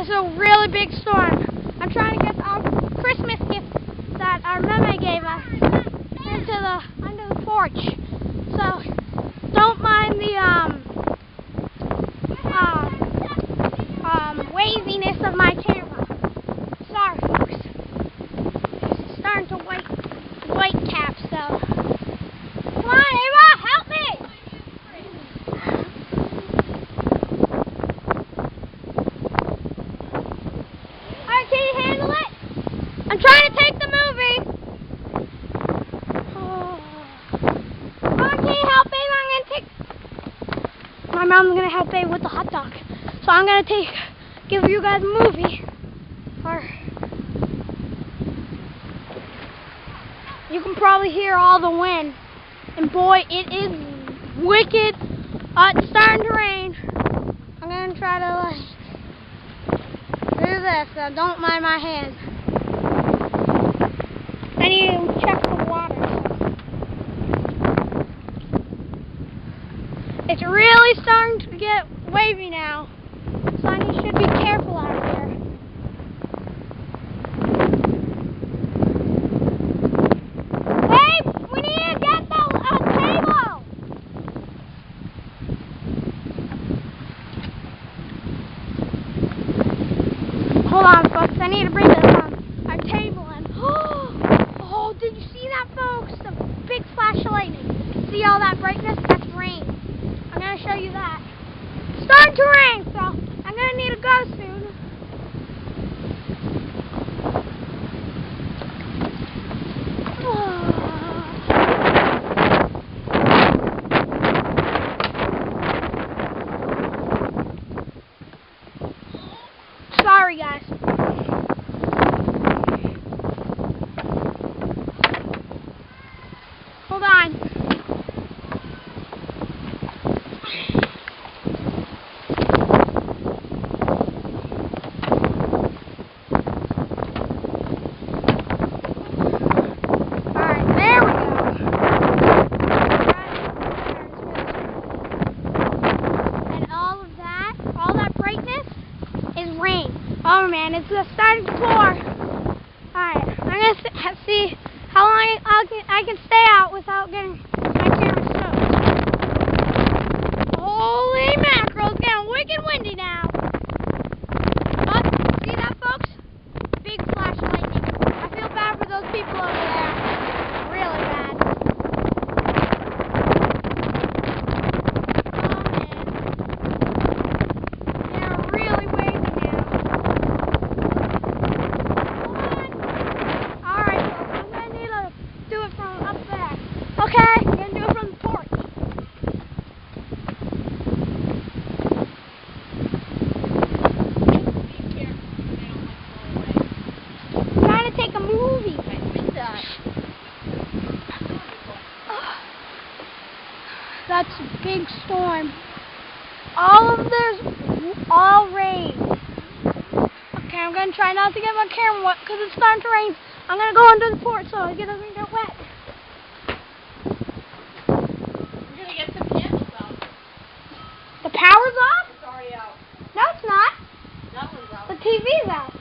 This is a really big storm. I'm trying to get our Christmas gift that our mama gave us under the porch. So don't mind the waviness of my camera. Sorry, folks. It's starting to white cap, so. Come on, Ava, help me! Alright, can you handle it? I'm trying to take the movie. Oh, can you help Ava? I'm gonna take. My mom's gonna help Ava with the hot dog. So I'm gonna give you guys a movie. Or you can probably hear all the wind. And boy, it is wicked. It's starting to rain. I'm gonna try to do this, so don't mind my hands. I need to check the water. It's really starting to get wavy now, so you should be careful out here. Hold on, folks. I need to bring this on our table in. Oh, did you see that, folks? The big flash of lightning. See all that brightness? That's rain. I'm going to show you that. It's starting to rain, so I'm going to need to go soon. Sorry, guys. Hold on. Alright, there we go. And all that brightness is rain. Oh man, it's starting to pour. Alright, I'm going to see how long I can stay out without getting my camera soaked. Holy mackerel, it's getting wicked windy now. Oh, see that, folks? Big flash of lightning. I feel bad for those people over there. Really bad. Okay, I'm going to do it from the porch. I'm trying to take a movie. That's a big storm. All rain. Okay, I'm going to try not to get my camera wet because it's starting to rain. I'm going to go under the porch so it doesn't get wet. The power's off? It's already out. No, it's not. That one's out. The TV's out.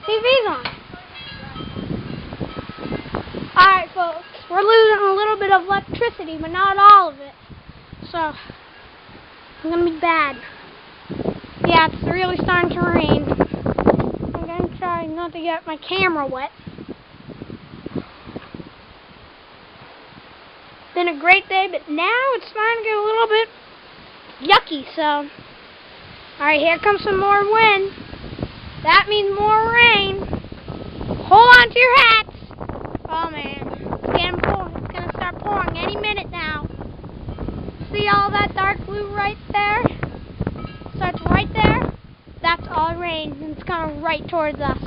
TV's on. Alright, folks. We're losing a little bit of electricity, but not all of it. So, it's going to be bad. Yeah, it's really starting to rain. I'm going to try not to get my camera wet. It's been a great day, but now it's starting to get a little bit yucky, so. Alright, here comes some more wind. That means more rain. Hold on to your hats. Oh man, it's getting pouring. It's gonna start pouring any minute now. See all that dark blue right there? Starts right there. That's all rain, and it's coming right towards us.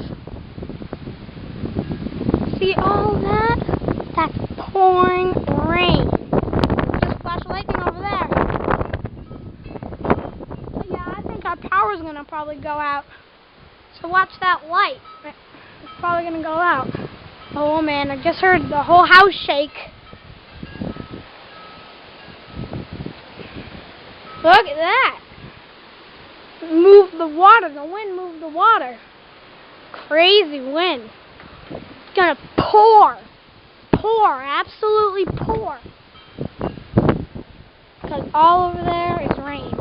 See all that? That's pouring rain. Just flash of lightning over there. Our power's gonna probably go out. So watch that light. It's probably gonna go out. Oh man, I just heard the whole house shake. Look at that. moved the water. The wind moved the water. Crazy wind. It's gonna pour. Pour. Absolutely pour. Because all over there is rain.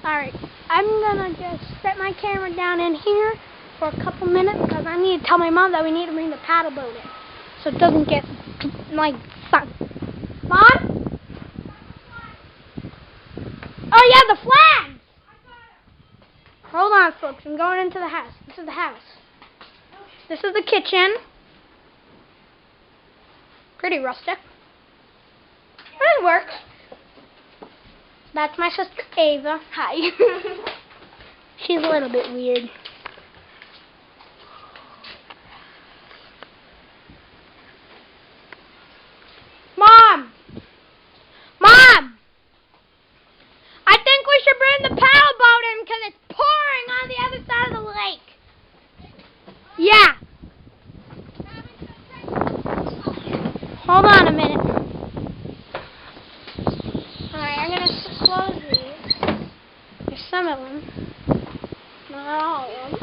Alright, I'm gonna just set my camera down in here for a couple minutes because I need to tell my mom that we need to bring the paddle boat in so it doesn't get like sunk. Mom? Oh yeah, the flags! Hold on folks, I'm going into the house. This is the house. This is the kitchen. Pretty rustic. But it works. That's my sister Ava. Hi. She's a little bit weird. Mom! Mom! I think we should bring the paddle boat in because it's pouring on the other side of the lake. Yeah. Hold on a minute. Alright, I'm going to close these. There's some of them. Not all of them.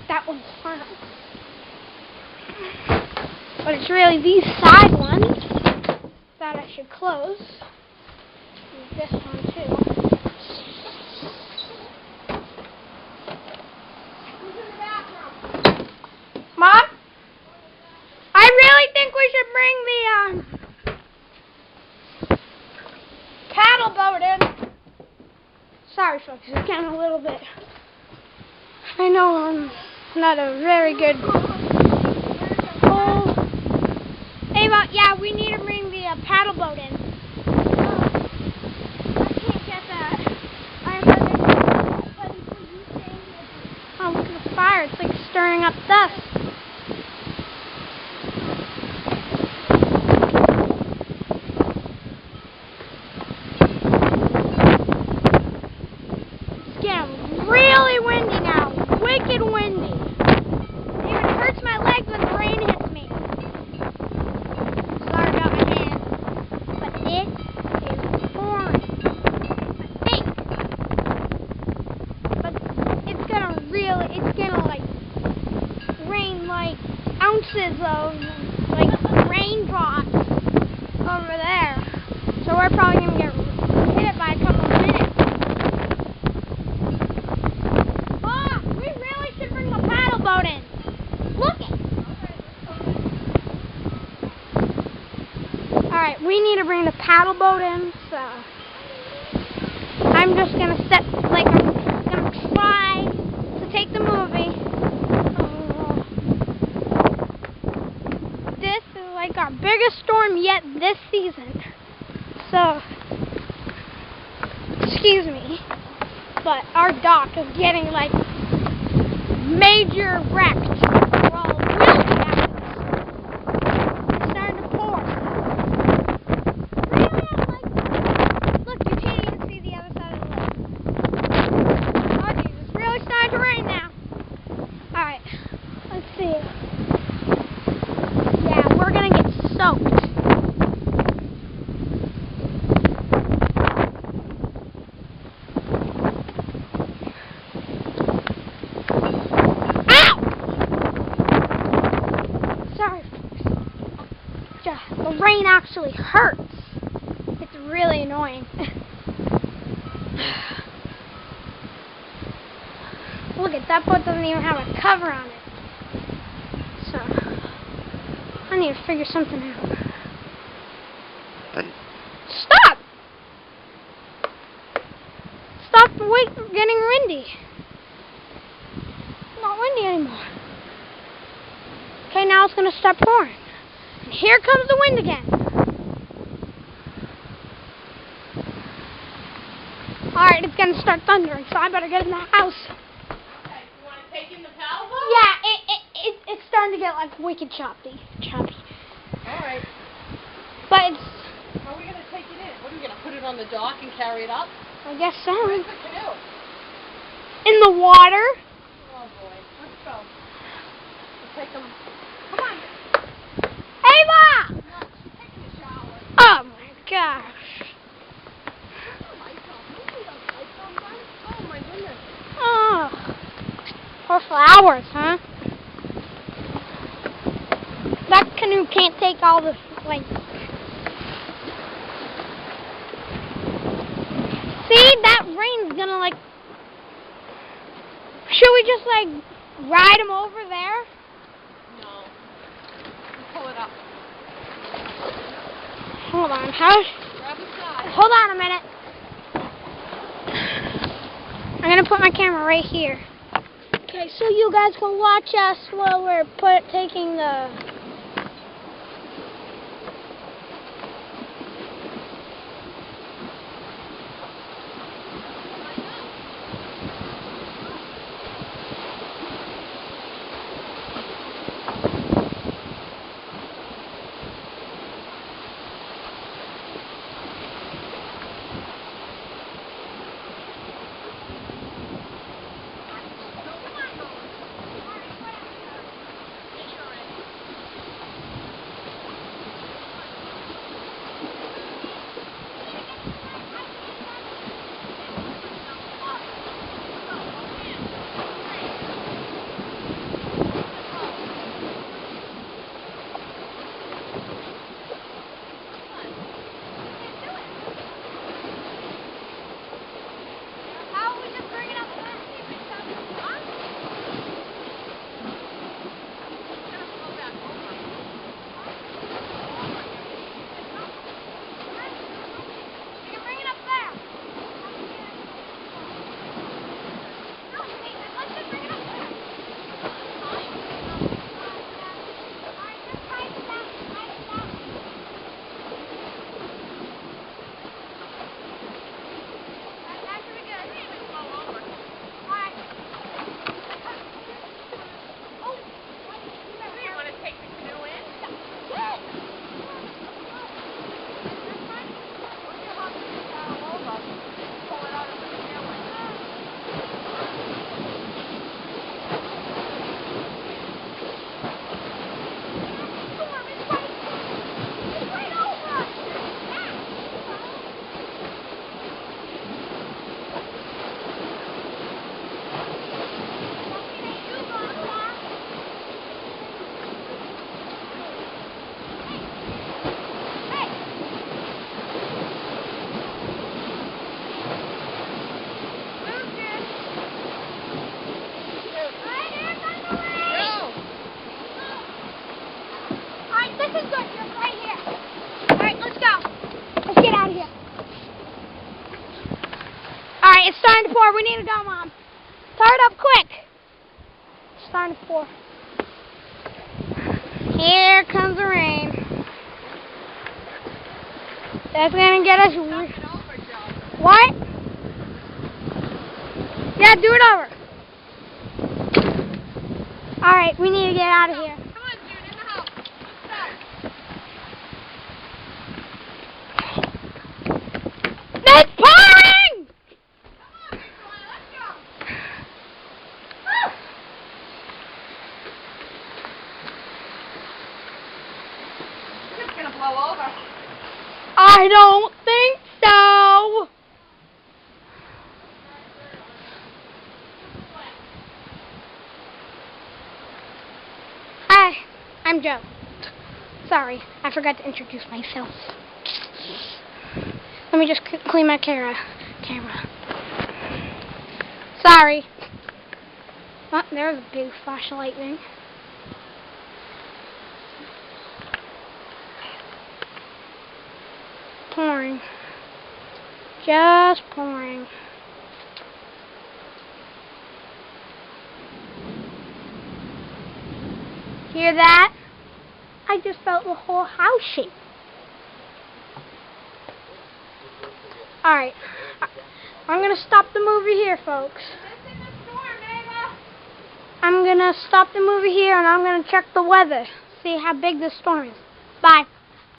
That one's fun. But it's really these side ones that I should close. And this one too. Mom? I really think we should bring the paddle boat in. Sorry folks, it's getting a little bit. I know I'm not a very good pull. Ava, yeah, we need to bring the paddle boat in. I can't get that. I heard it. Oh, look at the fire. It's like stirring up dust. It's getting really windy now. Wicked windy. It even hurts my legs when the rain hits me. Sorry about my hand. But it is pouring. I think. But it's gonna like rain like ounces of like raindrops over there. So we're probably gonna get hit by a couple of minutes. Oh, we really should bring the paddle boat in. Look it. Alright, we need to bring the paddle boat in, so I'm just gonna I'm gonna try to take the movie. This is like our biggest storm yet this season. So, excuse me, but our dock is getting like major wrecked. We're all really after this. It's starting to pour. Really, I'm like, look, you can't even see the other side of the lake. Oh, Jesus, it's really starting to rain now. Alright, let's see. Yeah, we're gonna get soaked. The rain actually hurts. It's really annoying. Look at that boat doesn't even have a cover on it. So I need to figure something out. Stop! Stop getting windy. It's not windy anymore. Okay, now it's gonna start pouring. And here comes the wind again. Alright, it's going to start thundering, so I better get in the house. Okay, you want to take in the paddle boat? Yeah, it's starting to get like wicked choppy. Alright. But it's... How are we going to take it in? What, are we going to put it on the dock and carry it up? I guess so. Where's the canoe? In the water. Oh boy, let's go. We'll take them. Come on. Ava! No, she's taking the hours, huh? That canoe can't take all the length. See, that rain's gonna like... Should we just like ride him over there? No. Pull it up. Hold on, how? Grab the side. Hold on a minute. I'm gonna put my camera right here. Okay, so you guys can watch us while we're taking the... This is good. You're right here. Alright, let's go. Let's get out of here. Alright, it's starting to pour. We need to go, Mom. Start it up quick. It's starting to pour. Here comes the rain. That's going to get us... What? Yeah, do it over. Alright, we need to get out of here. It's pouring! Come on, let's go. It's gonna blow over. I don't think so. Hi, I'm Joe. Sorry, I forgot to introduce myself. Let me just clean my camera. Sorry. Oh, there's a big flash of lightning. Pouring. Just pouring. Hear that? I just felt the whole house shake. Alright, I'm going to stop the movie here, folks. I'm going to stop the movie here and I'm going to check the weather, see how big the storm is. Bye.